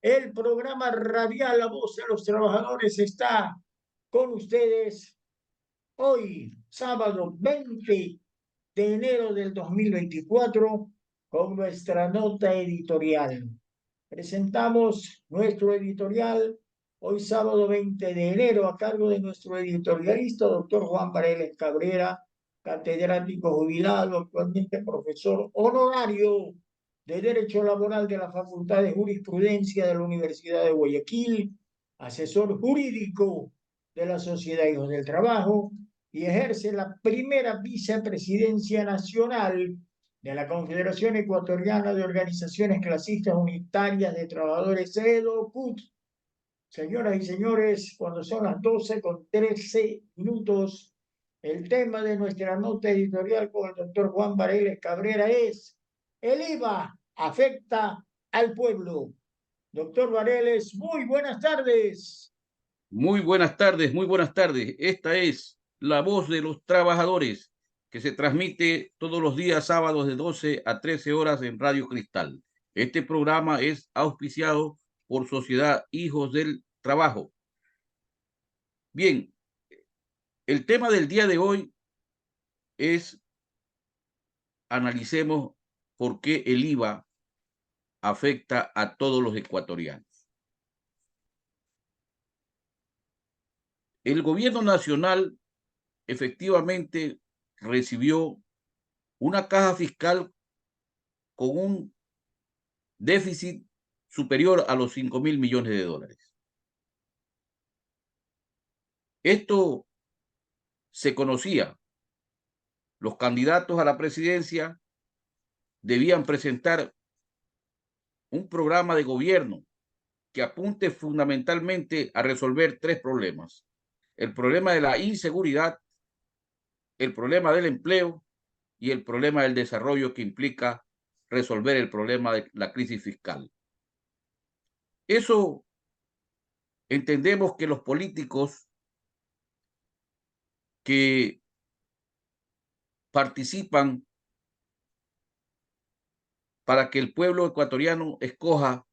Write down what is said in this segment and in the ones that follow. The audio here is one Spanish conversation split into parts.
El programa radial La Voz de los Trabajadores está con ustedes hoy, sábado 20 de enero del 2024, con nuestra nota editorial. Presentamos nuestro editorial hoy sábado 20 de enero a cargo de nuestro editorialista, doctor Juan Pareles Cabrera, catedrático jubilado, actualmente profesor honorario de Derecho Laboral de la Facultad de Jurisprudencia de la Universidad de Guayaquil, asesor jurídico de la Sociedad Hijos del Trabajo y ejerce la primera vicepresidencia nacional de la Confederación Ecuatoriana de Organizaciones Clasistas Unitarias de Trabajadores, EDOCUT. Señoras y señores, cuando son las 12:13, el tema de nuestra nota editorial con el doctor Juan Pareles Cabrera es: el IVA afecta al pueblo. Doctor Pareles, muy buenas tardes. Muy buenas tardes, muy buenas tardes. Esta es La Voz de los Trabajadores, que se transmite todos los días sábados de 12 a 13 horas en Radio Cristal. Este programa es auspiciado por Sociedad Hijos del Trabajo. Bien, el tema del día de hoy es: analicemos por qué el IVA afecta a todos los ecuatorianos. El gobierno nacional efectivamente recibió una caja fiscal con un déficit superior a los 5.000 millones de dólares. Esto se conocía. Los candidatos a la presidencia debían presentar un programa de gobierno que apunte fundamentalmente a resolver tres problemas: el problema de la inseguridad, el problema del empleo y el problema del desarrollo, que implica resolver el problema de la crisis fiscal. Eso entendemos que los políticos que participan para que el pueblo ecuatoriano escoja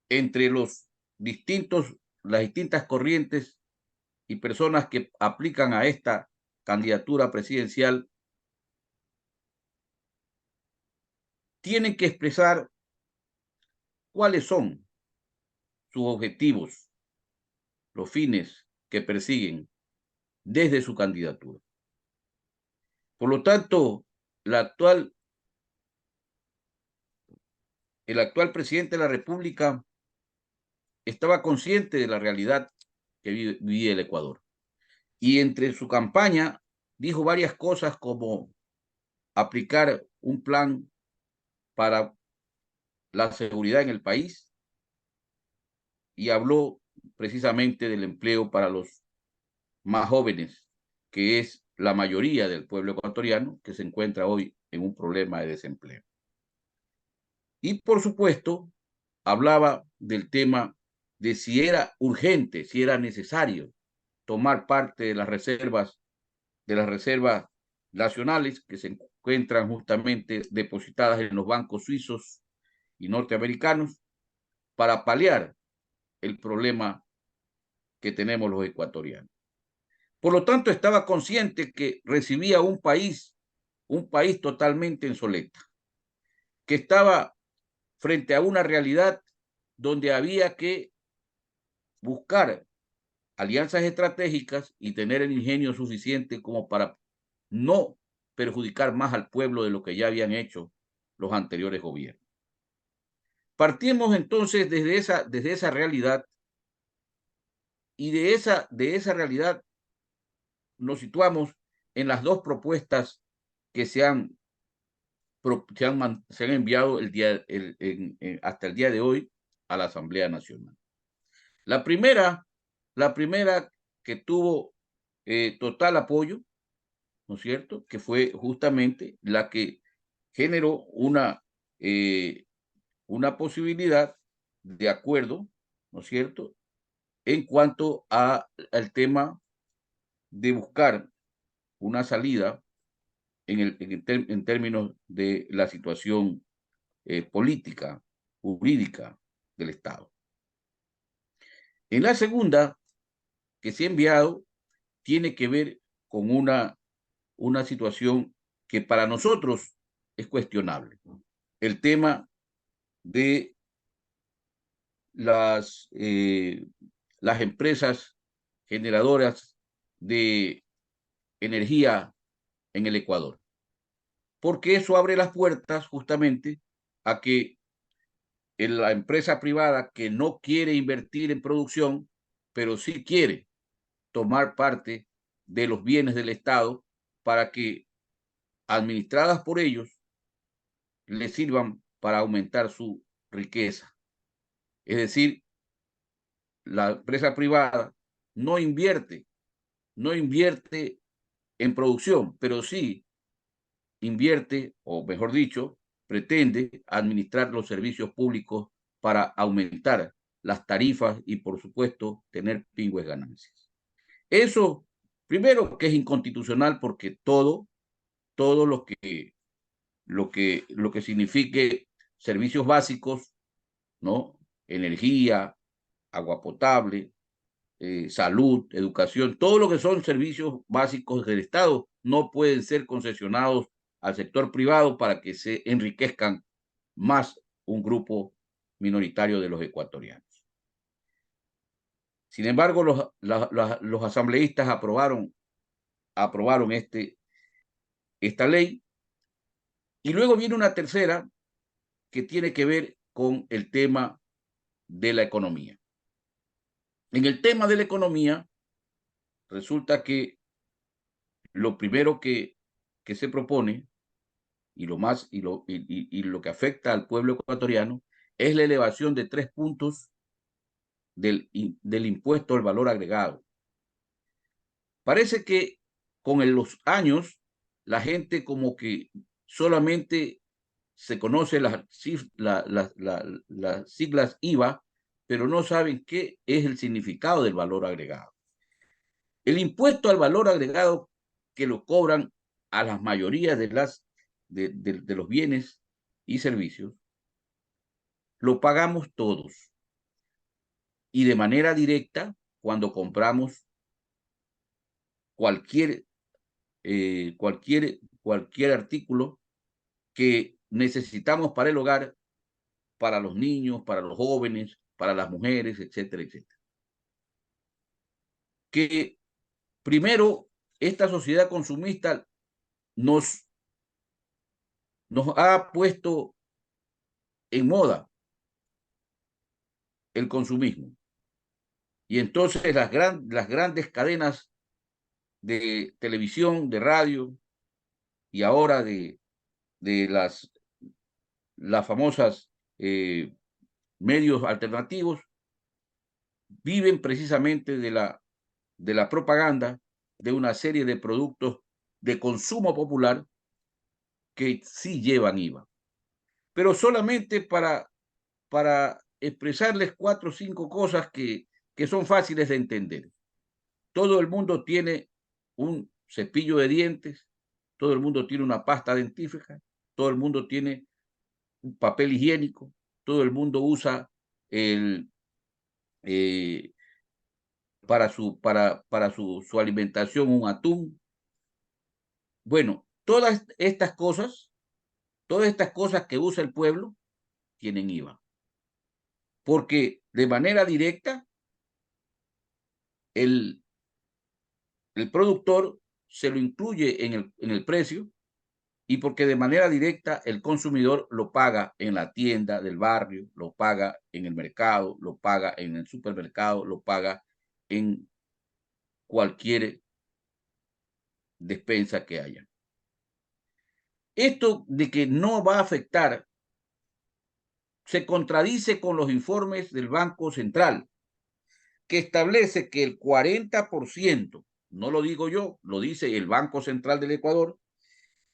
entre las distintas corrientes y personas que aplican a esta candidatura presidencial, tienen que expresar cuáles son sus objetivos, los fines que persiguen desde su candidatura. Por lo tanto, el actual presidente de la República estaba consciente de la realidad que vivía el Ecuador. Y entre su campaña dijo varias cosas, como aplicar un plan para la seguridad en el país, y habló precisamente del empleo para los más jóvenes, que es la mayoría del pueblo ecuatoriano que se encuentra hoy en un problema de desempleo. Y por supuesto, hablaba del tema de si era urgente, si era necesario tomar parte de las reservas nacionales que se encuentran justamente depositadas en los bancos suizos y norteamericanos, para paliar el problema que tenemos los ecuatorianos. Por lo tanto, estaba consciente que recibía un país totalmente en soleta, que estaba frente a una realidad donde había que buscar alianzas estratégicas y tener el ingenio suficiente como para no perjudicar más al pueblo de lo que ya habían hecho los anteriores gobiernos. Partimos entonces desde esa realidad, y de esa realidad nos situamos en las dos propuestas que se han enviado hasta el día de hoy a la Asamblea Nacional. La primera que tuvo total apoyo, ¿no es cierto?, que fue justamente la que generó una posibilidad de acuerdo, ¿no es cierto?, en cuanto al tema de buscar una salida en términos de la situación política, jurídica del Estado. En la segunda, que se ha enviado, tiene que ver con una situación que para nosotros es cuestionable. El tema de las empresas generadoras de energía en el Ecuador, porque eso abre las puertas justamente a que la empresa privada que no quiere invertir en producción, pero sí quiere tomar parte de los bienes del Estado para que, administradas por ellos, les sirvan para aumentar su riqueza. Es decir, la empresa privada no invierte en producción, pero sí invierte, o mejor dicho, pretende administrar los servicios públicos para aumentar las tarifas y, por supuesto, tener pingües ganancias. Eso, primero, que es inconstitucional porque todo lo que signifique servicios básicos, ¿no? Energía, agua potable, salud, educación, todo lo que son servicios básicos del Estado no pueden ser concesionados al sector privado para que se enriquezcan más un grupo minoritario de los ecuatorianos. Sin embargo, los asambleístas aprobaron esta ley, y luego viene una tercera que tiene que ver con el tema de la economía. En el tema de la economía, resulta que lo primero que se propone y lo que afecta al pueblo ecuatoriano es la elevación de 3 puntos del impuesto al valor agregado. Parece que con los años la gente como que solamente se conoce las siglas IVA, pero no saben qué es el significado del valor agregado. El impuesto al valor agregado que lo cobran a las mayorías de los bienes y servicios, lo pagamos todos. Y de manera directa, cuando compramos cualquier artículo que necesitamos para el hogar, para los niños, para los jóvenes, para las mujeres, etcétera, etcétera. Que primero esta sociedad consumista nos ha puesto en moda el consumismo. Y entonces las grandes cadenas de televisión, de radio y ahora de las famosas medios alternativos viven precisamente de la propaganda de una serie de productos de consumo popular que sí llevan IVA, pero solamente para expresarles 4 o 5 cosas que son fáciles de entender. Todo el mundo tiene un cepillo de dientes, todo el mundo tiene una pasta dentífrica, todo el mundo tiene un papel higiénico, todo el mundo usa para su alimentación un atún. Bueno, todas estas cosas que usa el pueblo tienen IVA. Porque de manera directa el productor se lo incluye en el precio, y porque de manera directa el consumidor lo paga en la tienda del barrio, lo paga en el mercado, lo paga en el supermercado, lo paga en cualquier despensa que haya. Esto de que no va a afectar se contradice con los informes del Banco Central, que establece que el 40%, no lo digo yo, lo dice el Banco Central del Ecuador,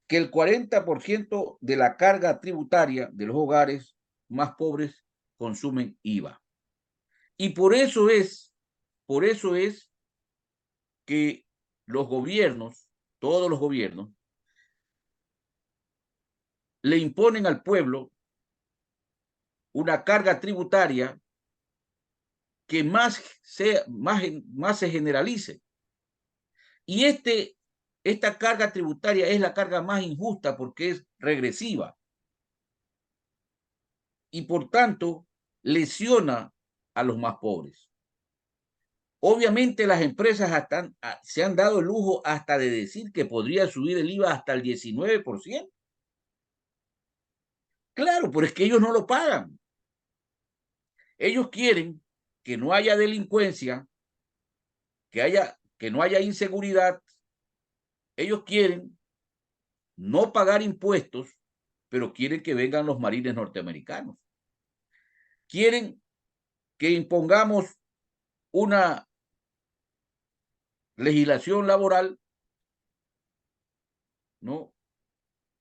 que el 40% de la carga tributaria de los hogares más pobres consumen IVA. Y por eso es que los gobiernos, todos los gobiernos, le imponen al pueblo una carga tributaria que más se generalice. Y esta carga tributaria es la carga más injusta porque es regresiva y por tanto lesiona a los más pobres. Obviamente las empresas se han dado el lujo hasta de decir que podría subir el IVA hasta el 19%. Claro, pero es que ellos no lo pagan. Ellos quieren que no haya delincuencia, que no haya inseguridad. Ellos quieren no pagar impuestos, pero quieren que vengan los marines norteamericanos. Quieren que impongamos una legislación laboral, ¿no?,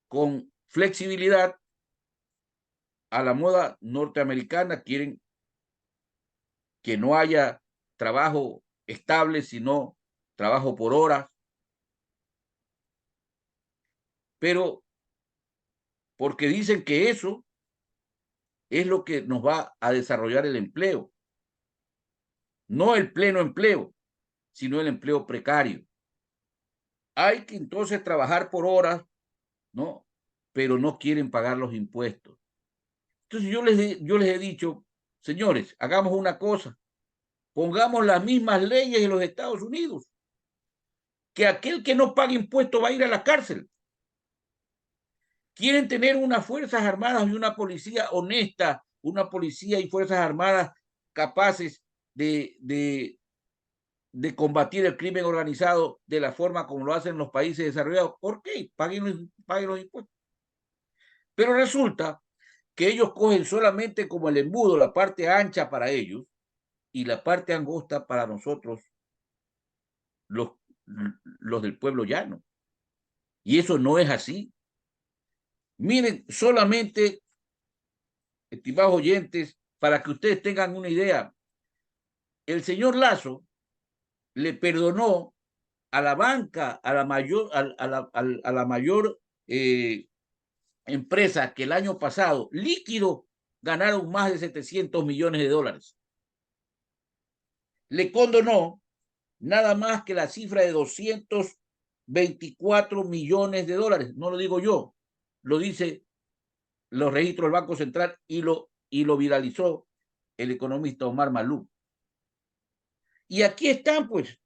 con flexibilidad a la moda norteamericana. Quieren que no haya trabajo estable, sino trabajo por horas. Pero porque dicen que eso es lo que nos va a desarrollar el empleo. No el pleno empleo, sino el empleo precario. Hay que entonces trabajar por horas, ¿no? Pero no quieren pagar los impuestos. Entonces yo les he dicho, señores, hagamos una cosa, pongamos las mismas leyes en los Estados Unidos, que aquel que no pague impuestos va a ir a la cárcel. Quieren tener unas fuerzas armadas y una policía honesta, una policía y fuerzas armadas capaces de combatir el crimen organizado de la forma como lo hacen los países desarrollados. ¿Por qué? Paguen los impuestos. Pero resulta que ellos cogen solamente como el embudo la parte ancha para ellos y la parte angosta para nosotros, los, los del pueblo llano. Y eso no es así. Miren, solamente, estimados oyentes, para que ustedes tengan una idea, el señor Lazo le perdonó a la banca, a la mayor empresa que el año pasado, líquido, ganaron más de 700 millones de dólares. Le condonó nada más que la cifra de 224 millones de dólares. No lo digo yo, lo dice los registros del Banco Central y lo viralizó el economista Omar Malú. Y aquí están, pues,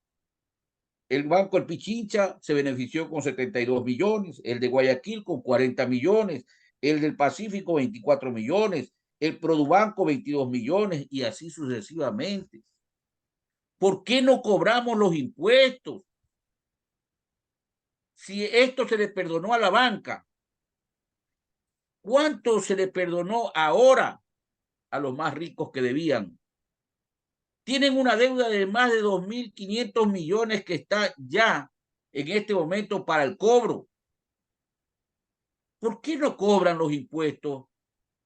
el Banco El Pichincha se benefició con 72 millones, el de Guayaquil con 40 millones, el del Pacífico 24 millones, el Produbanco 22 millones y así sucesivamente. ¿Por qué no cobramos los impuestos? Si esto se le perdonó a la banca, ¿cuánto se le perdonó ahora a los más ricos que debían? Tienen una deuda de más de 2.500 millones que está ya en este momento para el cobro. ¿Por qué no cobran los impuestos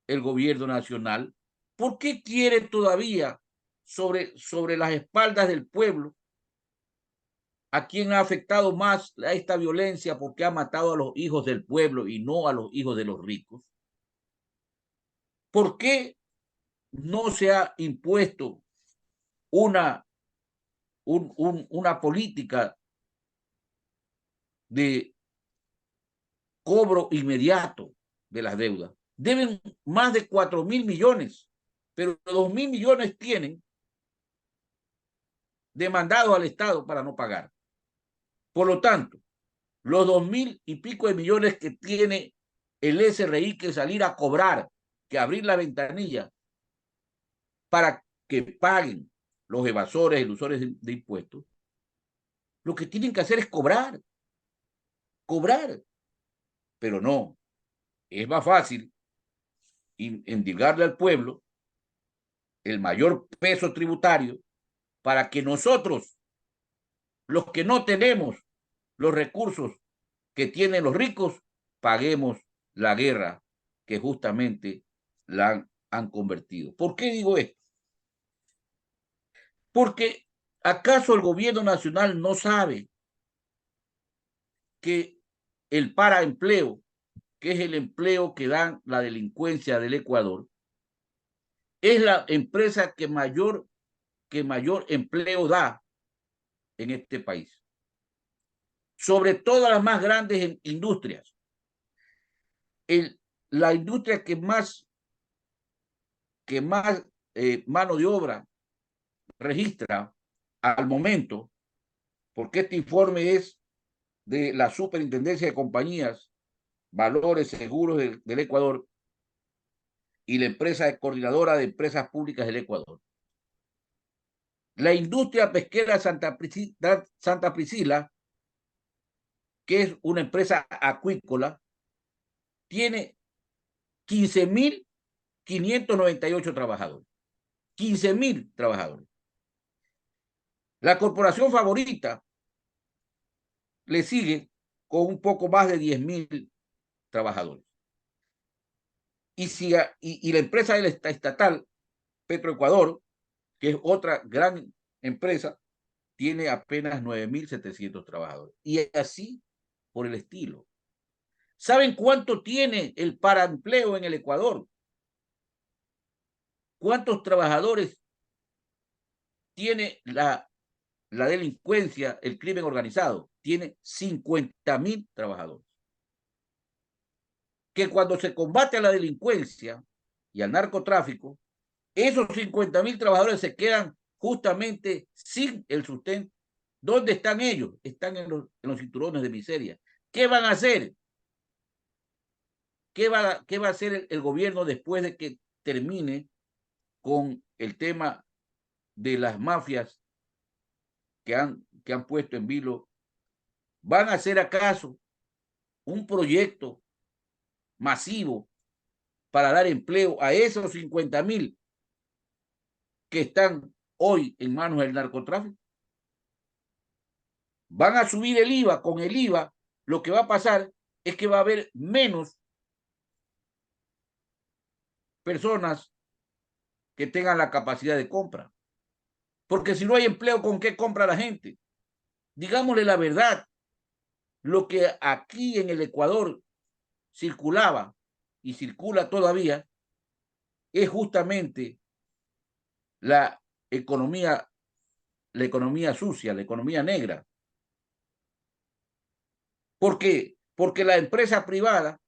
el gobierno nacional? ¿Por qué quiere todavía sobre las espaldas del pueblo, a quien ha afectado más a esta violencia porque ha matado a los hijos del pueblo y no a los hijos de los ricos? ¿Por qué no se ha impuesto una política de cobro inmediato de las deudas? Deben más de 4.000 millones, pero 2.000 millones tienen demandados al Estado para no pagar. Por lo tanto, los 2.000 y pico de millones que tiene el SRI que salir a cobrar, que abrir la ventanilla para que paguen los evasores, ilusores de impuestos, lo que tienen que hacer es cobrar, pero no, es más fácil endilgarle al pueblo el mayor peso tributario para que nosotros, los que no tenemos los recursos que tienen los ricos, paguemos la guerra que justamente la han convertido. ¿Por qué digo esto? Porque ¿acaso el gobierno nacional no sabe que el paraempleo, que es el empleo que dan la delincuencia del Ecuador, es la empresa que mayor empleo da en este país. Sobre todas las más grandes industrias. La industria que más mano de obra registra al momento, porque este informe es de la Superintendencia de Compañías, Valores, Seguros del Ecuador y la empresa coordinadora de empresas públicas del Ecuador. La industria pesquera Santa Priscila, que es una empresa acuícola, tiene 15.598 trabajadores. 15.000 trabajadores. La corporación Favorita le sigue con un poco más de 10.000 trabajadores. Y la empresa estatal Petroecuador, que es otra gran empresa, tiene apenas 9.700 trabajadores. Y así por el estilo. ¿Saben cuánto tiene el paraempleo en el Ecuador? ¿Cuántos trabajadores tiene la delincuencia, el crimen organizado? Tiene 50.000 trabajadores. Que cuando se combate a la delincuencia y al narcotráfico, esos 50.000 trabajadores se quedan justamente sin el sustento. ¿Dónde están ellos? Están en los cinturones de miseria. ¿Qué van a hacer? ¿Qué va a hacer el gobierno después de que termine con el tema de las mafias que han puesto en vilo? ¿Van a hacer acaso un proyecto masivo para dar empleo a esos 50.000 que están hoy en manos del narcotráfico? Van a subir el IVA. Con el IVA lo que va a pasar es que va a haber menos personas que tengan la capacidad de compra. Porque si no hay empleo, ¿con qué compra la gente? Digámosle la verdad, lo que aquí en el Ecuador circulaba y circula todavía es justamente la economía sucia, la economía negra. ¿Por qué? Porque la empresa privada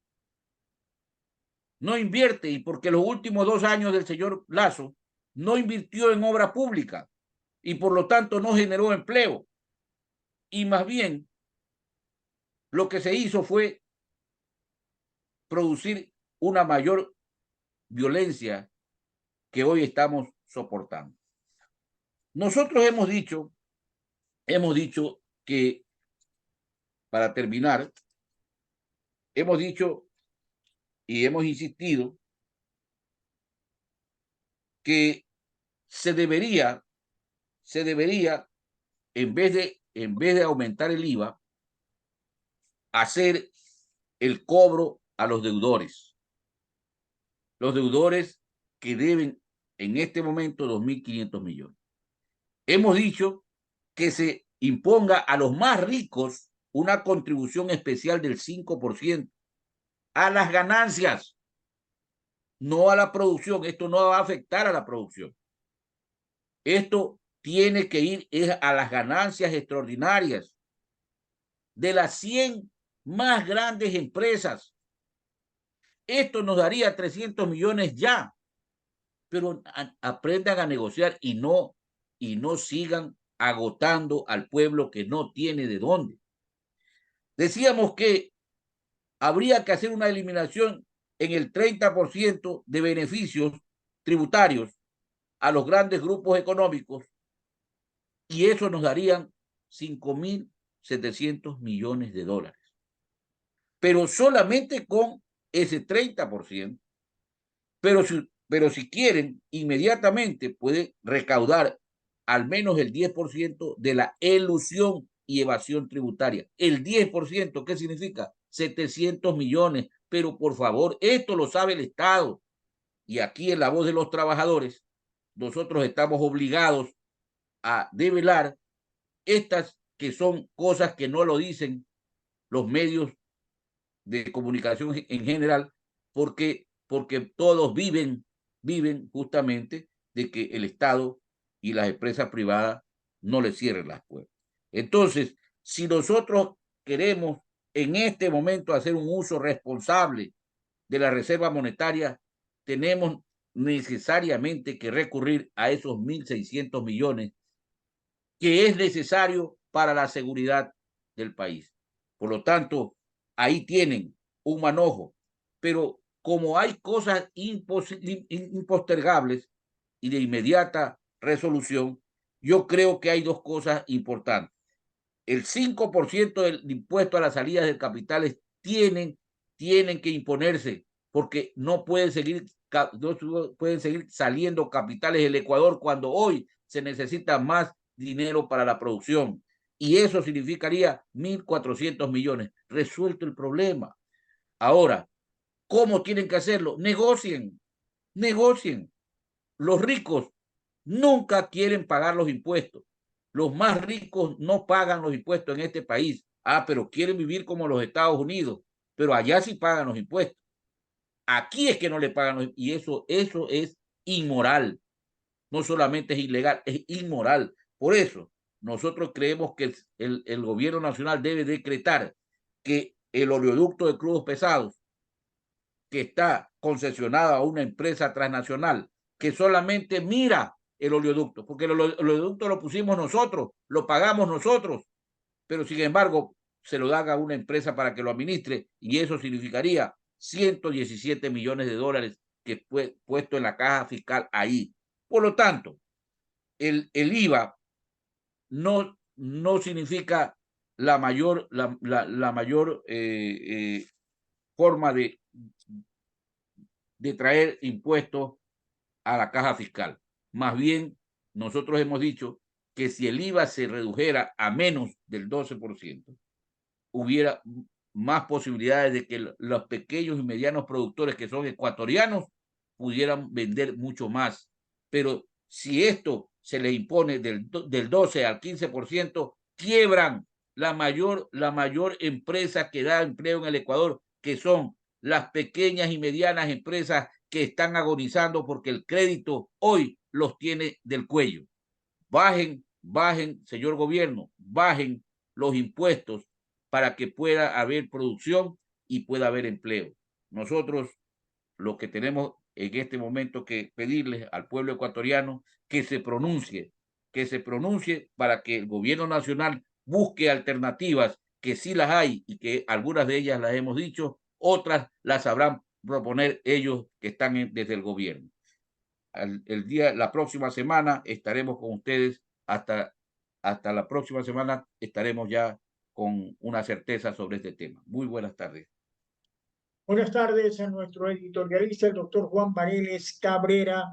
no invierte y porque los últimos 2 años del señor Lasso no invirtió en obra pública y por lo tanto no generó empleo. Y más bien lo que se hizo fue producir una mayor violencia que hoy estamos soportando. Nosotros hemos dicho que, para terminar, hemos dicho y hemos insistido que se debería, en vez de aumentar el IVA, hacer el cobro a los deudores que deben en este momento 2.500 millones. Hemos dicho que se imponga a los más ricos una contribución especial del 5% a las ganancias, no a la producción. Esto no va a afectar a la producción. Esto tiene que ir a las ganancias extraordinarias de las 100 más grandes empresas. Esto nos daría 300 millones ya, pero aprendan a negociar y no sigan agotando al pueblo que no tiene de dónde. Decíamos que habría que hacer una eliminación en el 30% de beneficios tributarios a los grandes grupos económicos y eso nos darían 5.700 millones de dólares. Pero solamente con ese 30%. Pero si quieren, inmediatamente pueden recaudar al menos el 10% de la elusión y evasión tributaria. El 10%, ¿qué significa? 700 millones. Pero por favor, esto lo sabe el Estado. Y aquí en La Voz de los Trabajadores, nosotros estamos obligados a develar estas que son cosas que no lo dicen los medios de comunicación en general, porque todos viven viven justamente de que el Estado y las empresas privadas no les cierren las puertas. Entonces, si nosotros queremos en este momento hacer un uso responsable de la reserva monetaria, tenemos necesariamente que recurrir a esos 1.600 millones que es necesario para la seguridad del país. Por lo tanto, ahí tienen un manojo, pero como hay cosas impostergables y de inmediata resolución, yo creo que hay dos cosas importantes. El 5% del impuesto a las salidas de capitales tienen que imponerse porque no pueden seguir saliendo capitales del Ecuador cuando hoy se necesita más dinero para la producción. Y eso significaría 1.400 millones. Resuelto el problema. Ahora, ¿cómo tienen que hacerlo? Negocien, negocien. Los ricos nunca quieren pagar los impuestos. Los más ricos no pagan los impuestos en este país. Ah, pero quieren vivir como los Estados Unidos, pero allá sí pagan los impuestos. Aquí es que no le pagan los impuestos. Y eso es inmoral. No solamente es ilegal, es inmoral. Por eso, nosotros creemos que el gobierno nacional debe decretar que el oleoducto de crudos pesados, que está concesionado a una empresa transnacional, que solamente mira el oleoducto, porque el oleoducto lo pusimos nosotros, lo pagamos nosotros, pero sin embargo se lo dan a una empresa para que lo administre y eso significaría 117 millones de dólares que fue puesto en la caja fiscal ahí. Por lo tanto, el IVA no significa la mayor, la mayor forma de traer impuestos a la caja fiscal. Más bien, nosotros hemos dicho que si el IVA se redujera a menos del 12%, hubiera más posibilidades de que los pequeños y medianos productores que son ecuatorianos pudieran vender mucho más. Pero si esto se les impone del 12 al 15%, quiebran la mayor empresa que da empleo en el Ecuador, que son las pequeñas y medianas empresas que están agonizando porque el crédito hoy los tiene del cuello. Bajen, señor gobierno, bajen los impuestos para que pueda haber producción y pueda haber empleo. Nosotros lo que tenemos en este momento que pedirles al pueblo ecuatoriano que se pronuncie para que el gobierno nacional busque alternativas, que sí las hay y que algunas de ellas las hemos dicho, otras las sabrán proponer ellos que están desde el gobierno. La próxima semana estaremos con ustedes hasta la próxima semana estaremos ya con una certeza sobre este tema. Muy buenas tardes. Buenas tardes a nuestro editorialista, el doctor Juan Paredes Cabrera,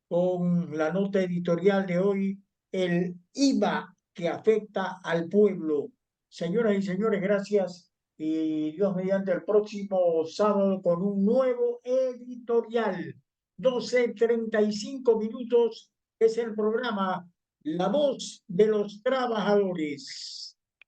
con la nota editorial de hoy, el IVA que afecta al pueblo. Señoras y señores, gracias y Dios mediante el próximo sábado con un nuevo editorial. 12:35 es el programa La Voz de los Trabajadores.